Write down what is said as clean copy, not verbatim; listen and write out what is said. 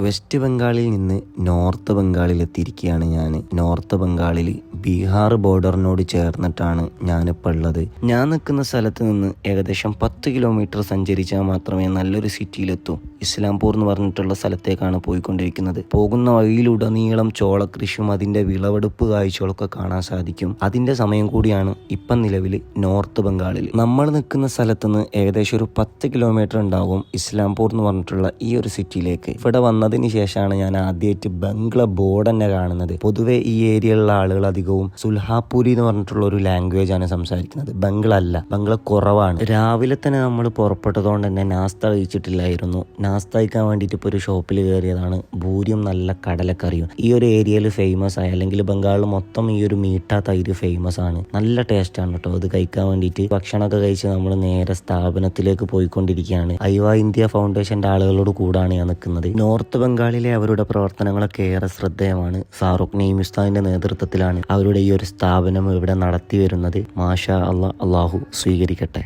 West ബംഗാളിൽ നിന്ന് north ബംഗാളിൽ എത്തിയിരിക്കുകയാണ് ഞാൻ. നോർത്ത് ബംഗാളിൽ ബീഹാർ ബോർഡറിനോട് ചേർന്നിട്ടാണ് ഞാനിപ്പോൾ ഉള്ളത്. ഞാൻ നിൽക്കുന്ന സ്ഥലത്ത് നിന്ന് ഏകദേശം 10 കിലോമീറ്റർ സഞ്ചരിച്ചാൽ മാത്രമേ നല്ലൊരു സിറ്റിയിലെത്തൂ. ഇസ്ലാംപൂർ എന്ന് പറഞ്ഞിട്ടുള്ള സ്ഥലത്തേക്കാണ് പോയിക്കൊണ്ടിരിക്കുന്നത്. പോകുന്ന വഴിയിലുടനീളം ചോളകൃഷിയും അതിൻ്റെ വിളവെടുപ്പ് കാഴ്ചകളൊക്കെ കാണാൻ സാധിക്കും. അതിൻ്റെ സമയം കൂടിയാണ് ഇപ്പം നിലവിൽ നോർത്ത് ബംഗാളിൽ. നമ്മൾ നിൽക്കുന്ന സ്ഥലത്ത് നിന്ന് ഏകദേശം ഒരു 10 കിലോമീറ്റർ ഉണ്ടാകും ഇസ്ലാംപൂർ എന്ന് പറഞ്ഞിട്ടുള്ള ഈ ഒരു സിറ്റിയിലേക്ക്. ഇവിടെ വന്നതിന് ശേഷമാണ് ഞാൻ ആദ്യമായിട്ട് ബംഗ്ല ബോർഡ് തന്നെ കാണുന്നത്. പൊതുവെ ഈ ഏരിയയിലുള്ള ആളുകൾ അധികവും സുൽഹാപൂരി എന്ന് പറഞ്ഞിട്ടുള്ള ഒരു ലാംഗ്വേജ് ആണ് സംസാരിക്കുന്നത്. ബംഗ്ല അല്ല, ബംഗ്ല കുറവാണ്. രാവിലെ തന്നെ നമ്മൾ പുറപ്പെട്ടതുകൊണ്ട് തന്നെ നാസ്ത കഴിച്ചിട്ടില്ലായിരുന്നു. നാസ്ത കഴിക്കാൻ വേണ്ടിയിട്ട് ഇപ്പോൾ ഒരു ഷോപ്പിൽ കയറിയതാണ്. ഭൂരിയും നല്ല കടലക്കറിയും. ഈ ഒരു ഏരിയയിൽ ഫേമസ് ആയ, അല്ലെങ്കിൽ ബംഗാളിൽ മൊത്തം ഈ ഒരു മീഠ തൈര് ഫേമസ് ആണ്. നല്ല ടേസ്റ്റ് ആണ് കേട്ടോ. അത് കഴിക്കാൻ വേണ്ടിയിട്ട് ഭക്ഷണമൊക്കെ കഴിച്ച് നമ്മൾ നേരെ സ്ഥാപനത്തിലേക്ക് പോയിക്കൊണ്ടിരിക്കുകയാണ്. ഐവ ഇന്ത്യ ഫൗണ്ടേഷന്റെ ആളുകളോട് കൂടാണ് ഞാൻ നിൽക്കുന്നത്. നോർത്ത് ബംഗാളിലെ അവരുടെ പ്രവർത്തനങ്ങളൊക്കെ ഏറെ ശ്രദ്ധേയമാണ്. ഫാറൂഖ് നഈം ഉസ്താദിന്റെ നേതൃത്വത്തിലാണ് അവരുടെ ഈ ഒരു സ്ഥാപനം ഇവിടെ നടത്തി വരുന്നത്. മാഷാ അല്ലാഹ്, അള്ളാഹു സ്വീകരിക്കട്ടെ.